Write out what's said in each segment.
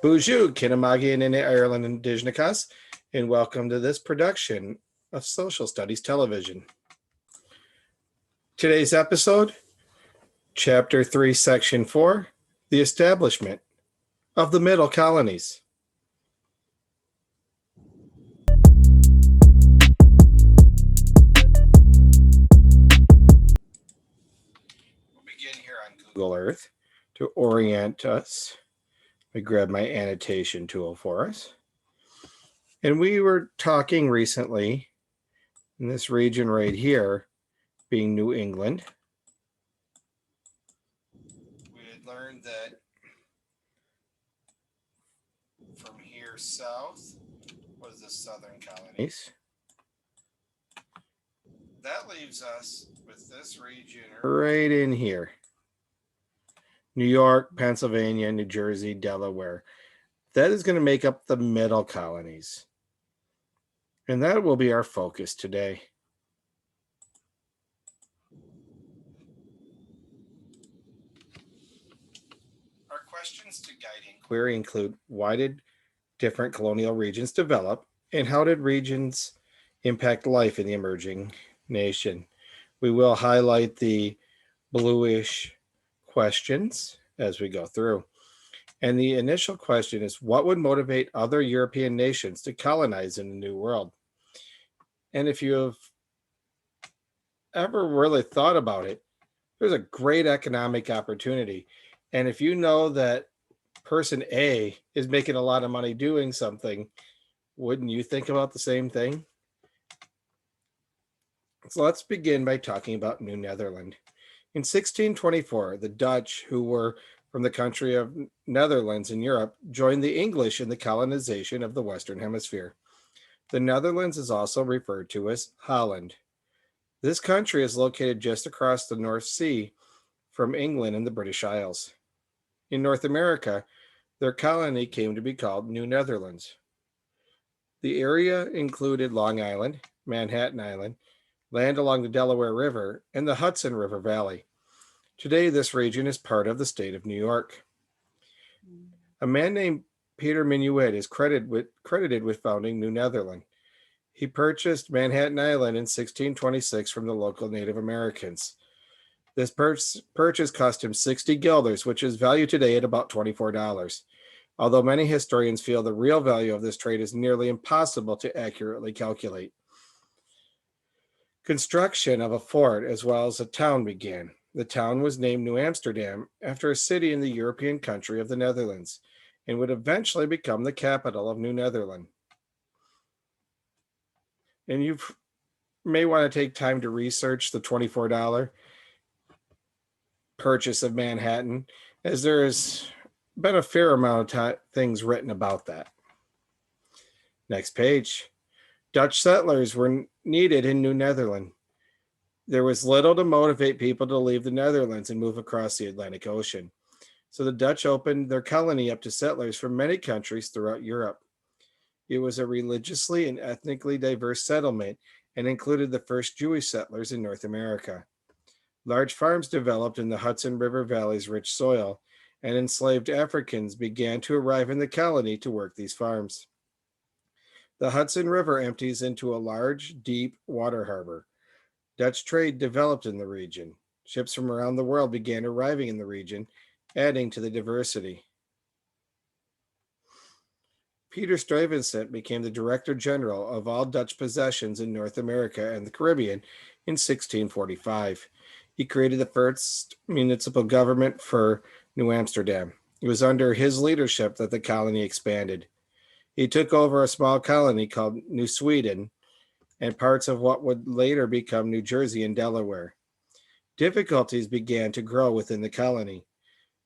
Bonjour, Kinamagi and Ireland Indigenous, and welcome to this production of Social Studies Television. Today's episode, Chapter 3, Section 4, The Establishment of the Middle Colonies. We'll begin here on Google Earth to orient us. I grab my annotation tool for us. And we were talking recently in this region right here, being New England. We had learned that from here south was the southern colonies. That leaves us with this region right in here. New York, Pennsylvania, New Jersey, Delaware. That is going to make up the middle colonies. And that will be our focus today. Our questions to guide inquiry include: why did different colonial regions develop, and how did regions impact life in the emerging nation? We will highlight the bluish questions as we go through. And the initial question is, what would motivate other European nations to colonize in the New World? And if you have ever really thought about it, there's a great economic opportunity. And if you know that person A is making a lot of money doing something, wouldn't you think about the same thing? So let's begin by talking about New Netherland. In 1624, the Dutch, who were from the country of Netherlands in Europe, joined the English in the colonization of the Western Hemisphere. The Netherlands is also referred to as Holland. This country is located just across the North Sea from England and the British Isles. In North America, their colony came to be called New Netherlands. The area included Long Island, Manhattan Island, land along the Delaware River, and the Hudson River Valley. Today, this region is part of the state of New York. A man named Peter Minuet is credited with founding New Netherland. He purchased Manhattan Island in 1626 from the local Native Americans. This purchase cost him 60 guilders, which is valued today at about $24. Although many historians feel the real value of this trade is nearly impossible to accurately calculate. Construction of a fort as well as a town began. The town was named New Amsterdam after a city in the European country of the Netherlands, and would eventually become the capital of New Netherland. And you may want to take time to research the $24 purchase of Manhattan, as there has been a fair amount of things written about that. Next page. Dutch settlers were needed in New Netherland. There was little to motivate people to leave the Netherlands and move across the Atlantic Ocean. So the Dutch opened their colony up to settlers from many countries throughout Europe. It was a religiously and ethnically diverse settlement and included the first Jewish settlers in North America. Large farms developed in the Hudson River Valley's rich soil, and enslaved Africans began to arrive in the colony to work these farms. The Hudson River empties into a large, deep water harbor. Dutch trade developed in the region. Ships from around the world began arriving in the region, adding to the diversity. Peter Stevenson became the Director General of all Dutch possessions in North America and the Caribbean in 1645. He created the first municipal government for New Amsterdam. It was under his leadership that the colony expanded. He took over a small colony called New Sweden and parts of what would later become New Jersey and Delaware. Difficulties began to grow within the colony.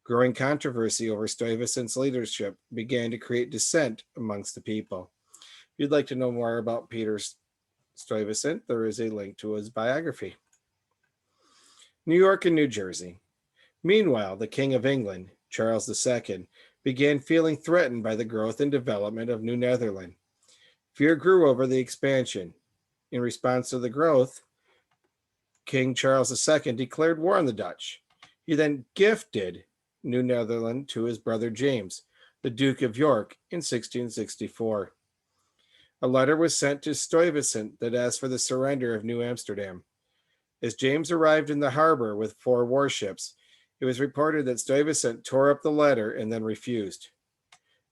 Growing controversy over Stuyvesant's leadership began to create dissent amongst the people. If you'd like to know more about Peter Stuyvesant, there is a link to his biography. New York and New Jersey. Meanwhile, the King of England, Charles II, began feeling threatened by the growth and development of New Netherland. Fear grew over the expansion. In response to the growth, King Charles II declared war on the Dutch. He then gifted New Netherland to his brother James. the Duke of York, in 1664. A letter was sent to Stuyvesant that asked for the surrender of New Amsterdam. As James arrived in the harbor with 4 warships, it was reported that Stuyvesant tore up the letter and then refused.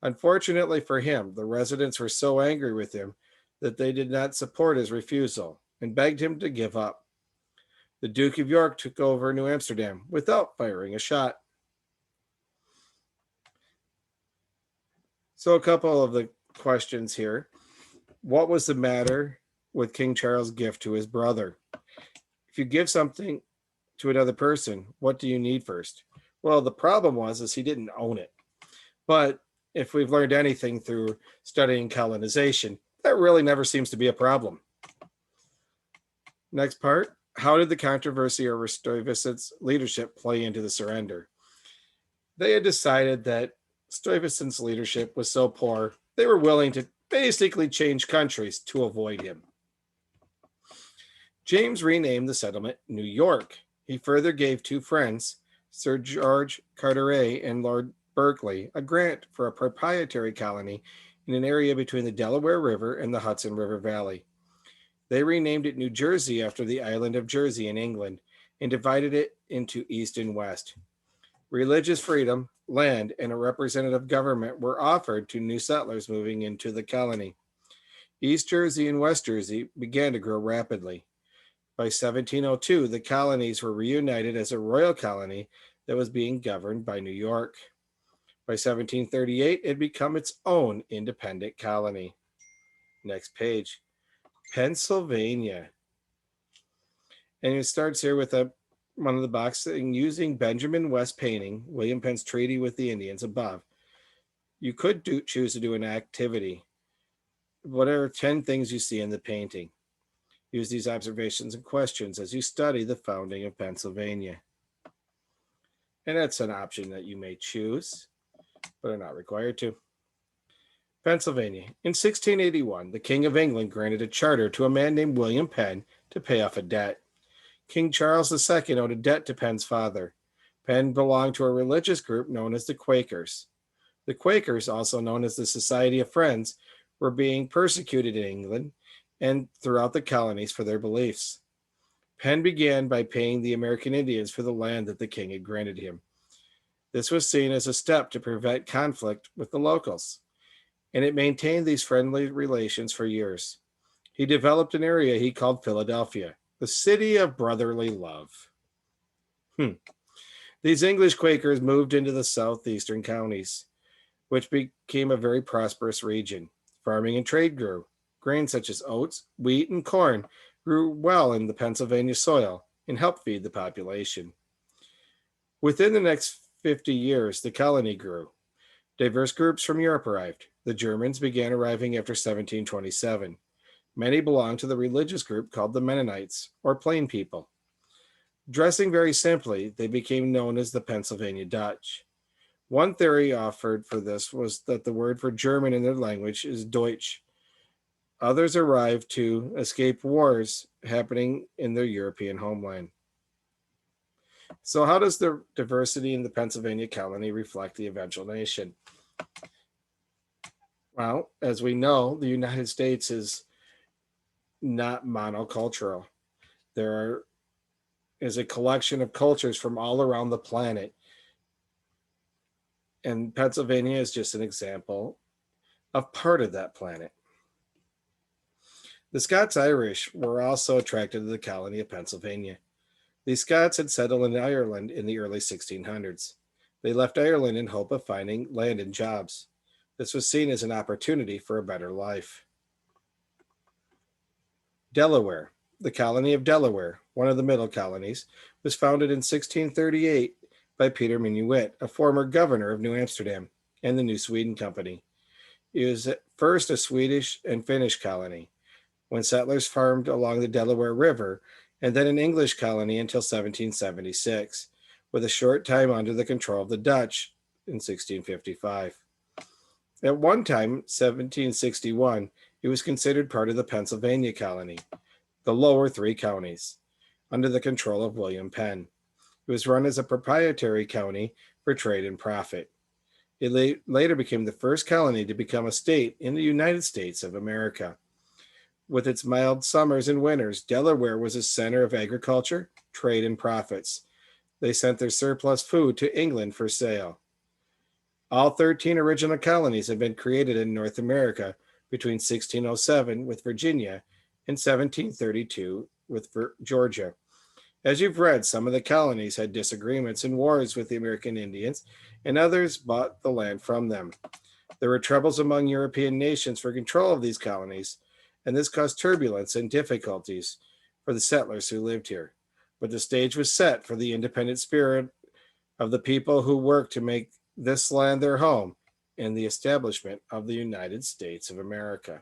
Unfortunately for him, the residents were so angry with him that they did not support his refusal and begged him to give up. The Duke of York took over New Amsterdam without firing a shot. So, a couple of the questions here. What was the matter with King Charles' gift to his brother? If you give something to another person, what do you need first? Well, the problem was he didn't own it. But if we've learned anything through studying colonization, that really never seems to be a problem. Next part, how did the controversy over Stuyvesant's leadership play into the surrender? They had decided that Stuyvesant's leadership was so poor, they were willing to basically change countries to avoid him. James renamed the settlement New York. He further gave 2 friends, Sir George Carteret and Lord Berkeley, a grant for a proprietary colony in an area between the Delaware River and the Hudson River Valley. They renamed it New Jersey after the island of Jersey in England and divided it into East and West. Religious freedom, land, and a representative government were offered to new settlers moving into the colony. East Jersey and West Jersey began to grow rapidly. By 1702, the colonies were reunited as a royal colony that was being governed by New York. By 1738, it had become its own independent colony. Next page, Pennsylvania. And it starts here with one of the boxes using Benjamin West painting, William Penn's treaty with the Indians above. You could choose to do an activity. What are 10 things you see in the painting? Use these observations and questions as you study the founding of Pennsylvania. And that's an option that you may choose, but are not required to. Pennsylvania. In 1681, the King of England granted a charter to a man named William Penn to pay off a debt. King Charles II owed a debt to Penn's father. Penn belonged to a religious group known as the Quakers. The Quakers, also known as the Society of Friends, were being persecuted in England and throughout the colonies for their beliefs. Penn began by paying the American Indians for the land that the king had granted him. This was seen as a step to prevent conflict with the locals, and it maintained these friendly relations for years. He developed an area he called Philadelphia, the city of brotherly love. These English Quakers moved into the southeastern counties, which became a very prosperous region. Farming and trade grew. Grains such as oats, wheat, and corn grew well in the Pennsylvania soil and helped feed the population. Within the next 50 years, the colony grew. Diverse groups from Europe arrived. The Germans began arriving after 1727. Many belonged to the religious group called the Mennonites, or Plain People. Dressing very simply, they became known as the Pennsylvania Dutch. One theory offered for this was that the word for German in their language is Deutsch. Others arrived to escape wars happening in their European homeland. So, how does the diversity in the Pennsylvania colony reflect the eventual nation? Well, as we know, the United States is not monocultural. There is a collection of cultures from all around the planet. And Pennsylvania is just an example of part of that planet. The Scots-Irish were also attracted to the colony of Pennsylvania. The Scots had settled in Ireland in the early 1600s. They left Ireland in hope of finding land and jobs. This was seen as an opportunity for a better life. Delaware. The colony of Delaware, one of the middle colonies, was founded in 1638 by Peter Minuet, a former governor of New Amsterdam and the New Sweden Company. It was at first a Swedish and Finnish colony, when settlers farmed along the Delaware River, and then an English colony until 1776, with a short time under the control of the Dutch in 1655. At one time, 1761, it was considered part of the Pennsylvania colony, the lower 3 counties, under the control of William Penn. It was run as a proprietary county for trade and profit. It later became the first colony to become a state in the United States of America. With its mild summers and winters, Delaware was a center of agriculture, trade, and profits. They sent their surplus food to England for sale. All 13 original colonies had been created in North America between 1607 with Virginia and 1732 with Georgia. As you've read, some of the colonies had disagreements and wars with the American Indians, and others bought the land from them. There were troubles among European nations for control of these colonies, and this caused turbulence and difficulties for the settlers who lived here. But the stage was set for the independent spirit of the people who worked to make this land their home and the establishment of the United States of America.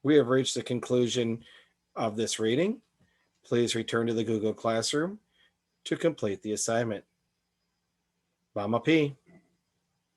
We have reached the conclusion of this reading. Please return to the Google Classroom to complete the assignment. Mama P.